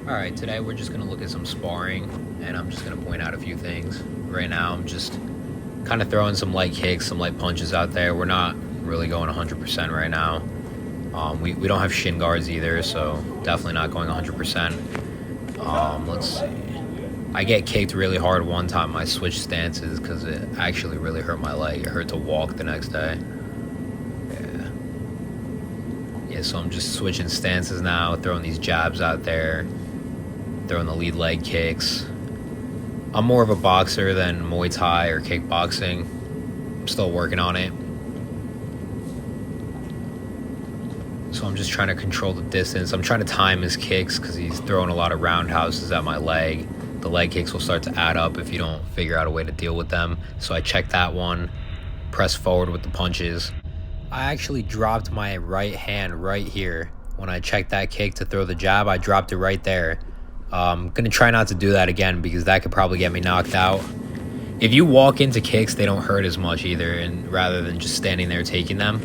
Alright, today we're just going to look at some sparring, and I'm just going to point out a few things. Right now, I'm just kind of throwing some light kicks, some light punches out there. We're not really going 100% right now. We don't have shin guards either, so definitely not going 100%. Let's see. I get kicked really hard one time. I switched stances because it actually really hurt my leg. It hurt to walk the next day. Yeah, so I'm just switching stances now, throwing these jabs out there, throwing the lead leg kicks. I'm more of a boxer than Muay Thai or kickboxing. I'm still working on it. So I'm just trying to control the distance. I'm trying to time his kicks because he's throwing a lot of roundhouses at my leg. The leg kicks will start to add up if you don't figure out a way to deal with them. So I check that one, press forward with the punches. I actually dropped my right hand right here. When I checked that kick to throw the jab, I dropped it right there. I'm going to try not to do that again because that could probably get me knocked out. If you walk into kicks, they don't hurt as much either, and rather than just standing there taking them.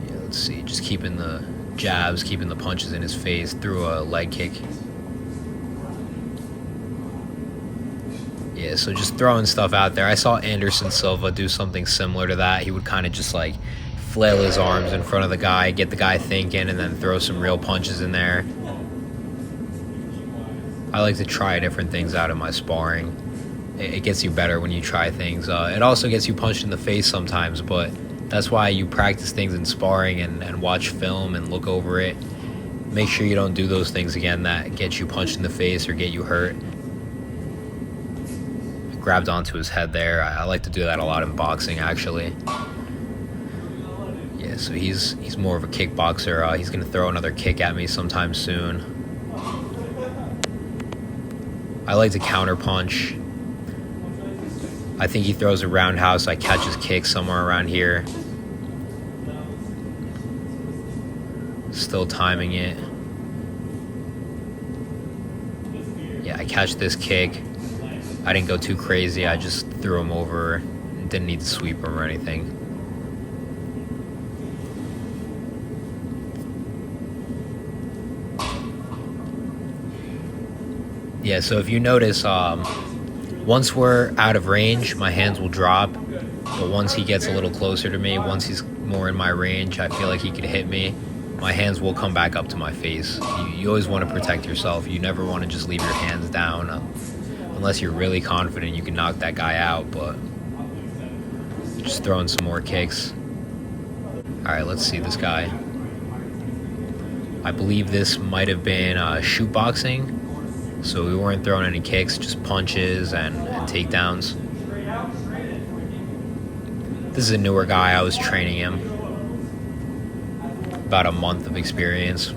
Yeah, let's see, just keeping the jabs, keeping the punches in his face through a leg kick. Yeah, so just throwing stuff out there. I saw Anderson Silva do something similar to that. He would kind of just like flail his arms in front of the guy, get the guy thinking, and then throw some real punches in there. I like to try different things out in my sparring. It gets you better when you try things. It also gets you punched in the face sometimes, but that's why you practice things in sparring and watch film and look over it. Make sure you don't do those things again that get you punched in the face or get you hurt. Grabbed onto his head there. I like to do that a lot in boxing, actually. Yeah, so he's more of a kickboxer. He's going to throw another kick at me sometime soon. I like to counter punch. I think he throws a roundhouse. I catch his kick somewhere around here. Still timing it. Yeah, I catch this kick. I didn't go too crazy. I just threw him over. Didn't need to sweep him or anything. Yeah, so if you notice, once we're out of range, my hands will drop. But once he gets a little closer to me, once he's more in my range, I feel like he could hit me, my hands will come back up to my face. You always want to protect yourself. You never want to just leave your hands down. Unless you're really confident you can knock that guy out, but just throwing some more kicks. Alright, let's see this guy. I believe this might have been SHOOTBOXING. So we weren't throwing any kicks, just punches and takedowns. This is a newer guy. I was training him. About a month of experience.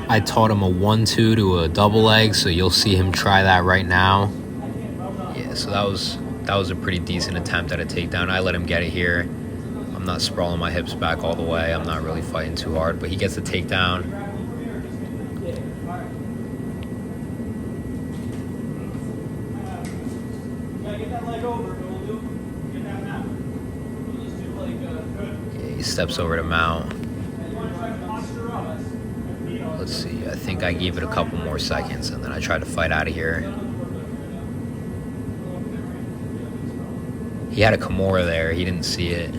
I taught him a 1-2 to a double leg, so you'll see him try that right now. Yeah, so that was a pretty decent attempt at a takedown. I let him get it here. I'm not sprawling my hips back all the way. I'm not really fighting too hard, but he gets the takedown. Yeah, he steps over to mount. Let's see, I think I gave it a couple more seconds and then I tried to fight out of here. He had a Kimura there, he didn't see it.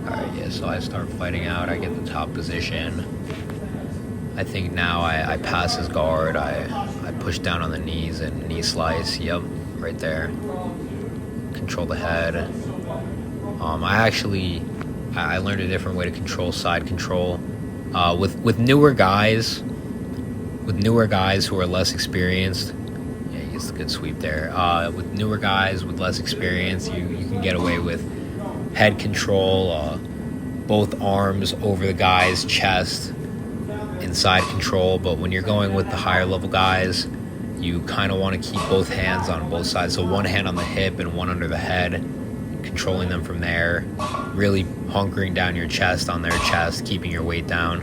Alright, yeah, so I start fighting out. I get the top position. I think now I pass his guard. I push down on the knees and knee slice. Yep, right there. Control the head. I learned a different way to control side control. With newer guys who are less experienced. Yeah, he gets a good sweep there. With newer guys with less experience, you can get away with head control, both arms over the guy's chest, inside control. But when you're going with the higher level guys, you kind of want to keep both hands on both sides. So one hand on the hip and one under the head. controlling them from there, really hunkering down your chest on their chest, keeping your weight down.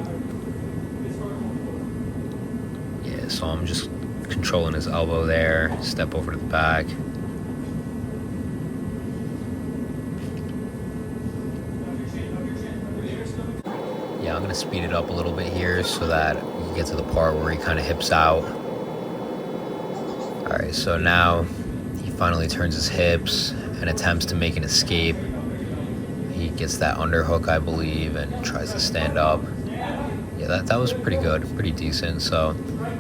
Yeah, so I'm just controlling his elbow there, step over to the back. Yeah, I'm gonna speed it up a little bit here so that you get to the part where he kind of hips out. All right, so now he finally turns his hips and attempts to make an escape. He gets that underhook, I believe, and tries to stand up. Yeah, that was pretty good, pretty decent. So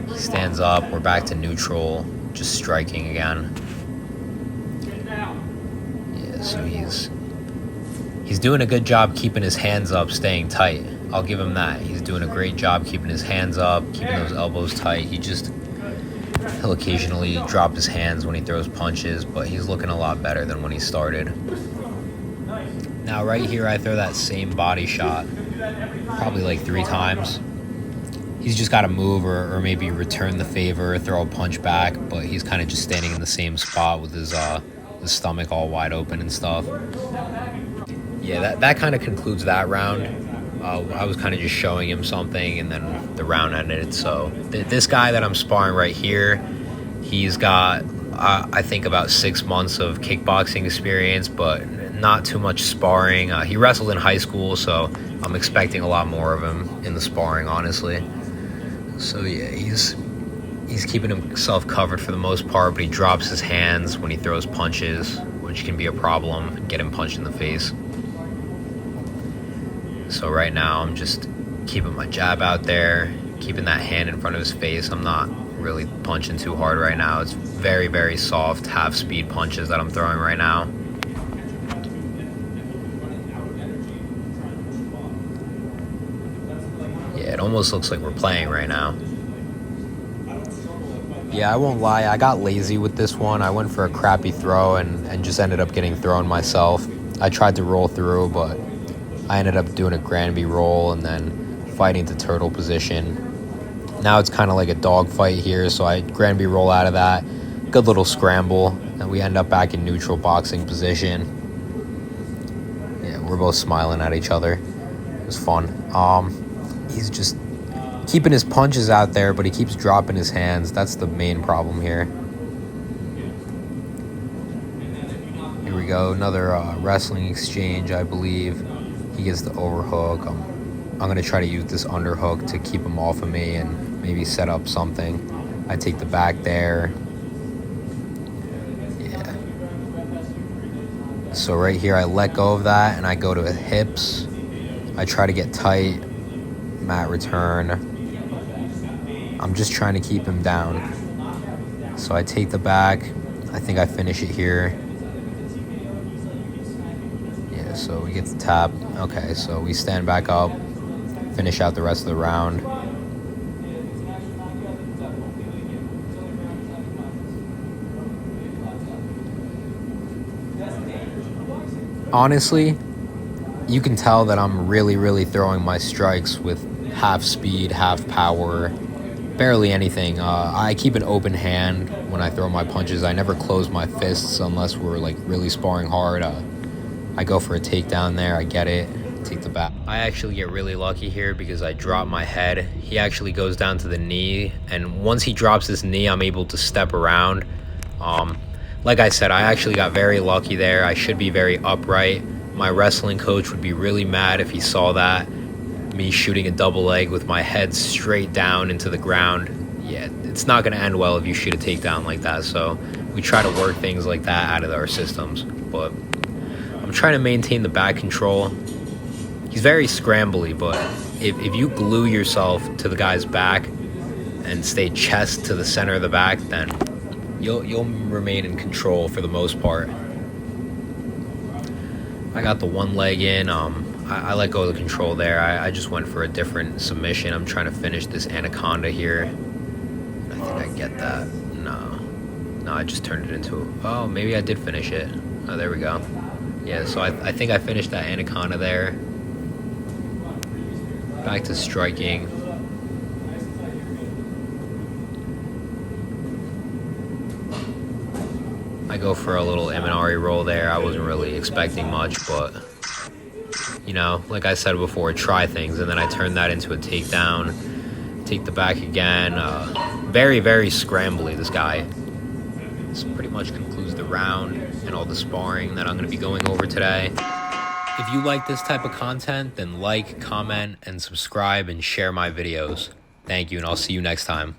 he stands up, we're back to neutral, just striking again. Yeah, so he's doing a good job keeping his hands up, staying tight. I'll give him that. He's doing a great job keeping his hands up, keeping those elbows tight. He'll occasionally drop his hands when he throws punches, but he's looking a lot better than when he started. Now right here, I throw that same body shot probably like 3 times. He's just got to move or maybe return the favor, throw a punch back, but he's kind of just standing in the same spot with his stomach all wide open and stuff. Yeah, that kind of concludes that round. I was kind of just showing him something, and then the round ended. So this guy that I'm sparring right here, he's got, I think, about 6 months of kickboxing experience, but not too much sparring. He wrestled in high school, so I'm expecting a lot more of him in the sparring, honestly. So yeah, he's keeping himself covered for the most part, but he drops his hands when he throws punches, which can be a problem, get him punched in the face. So right now I'm just keeping my jab out there, keeping that hand in front of his face. I'm not really punching too hard right now. It's very, very soft, half-speed punches that I'm throwing right now. Yeah, it almost looks like we're playing right now. Yeah, I won't lie, I got lazy with this one. I went for a crappy throw and just ended up getting thrown myself. I tried to roll through, but I ended up doing a Granby roll and then fighting to turtle position. Now it's kind of like a dog fight here, so I Granby roll out of that. Good little scramble, and we end up back in neutral boxing position. Yeah, we're both smiling at each other. It was fun. He's just keeping his punches out there, but he keeps dropping his hands. That's the main problem here. Here we go, another wrestling exchange, I believe. He gets the overhook. I'm going to try to use this underhook to keep him off of me and maybe set up something. I take the back there. Yeah. So right here, I let go of that and I go to his hips. I try to get tight. Mat return. I'm just trying to keep him down. So I take the back. I think I finish it here. So we get the tap. Okay, so we stand back up, finish out the rest of the round. Honestly, you can tell that I'm really throwing my strikes with half speed, half power, barely anything. I keep an open hand when I throw my punches. I never close my fists unless we're like really sparring hard. I go for a takedown there, I get it, take the back. I actually get really lucky here because I drop my head. He actually goes down to the knee, and once he drops his knee, I'm able to step around. Like I said, I actually got very lucky there. I should be very upright. My wrestling coach would be really mad if he saw that. Me shooting a double leg with my head straight down into the ground. Yeah, it's not gonna end well if you shoot a takedown like that, so we try to work things like that out of our systems, but I'm trying to maintain the back control. He's very scrambly, but if you glue yourself to the guy's back and stay chest to the center of the back, then you'll remain in control for the most part. I got the one leg in. I let go of the control there. I just went for a different submission. I'm trying to finish this anaconda here. I think I get that. No, I just turned it into. Oh, maybe I did finish it. Oh, there we go. Yeah, so I think I finished that anaconda there. Back to striking. I go for a little Imanari roll there. I wasn't really expecting much, but, you know, like I said before, try things. And then I turn that into a takedown, take the back again. Very, very scrambly, this guy. This pretty much concludes the round and all the sparring that I'm going to be going over today. If you like this type of content, then like, comment, and subscribe and share my videos. Thank you, and I'll see you next time.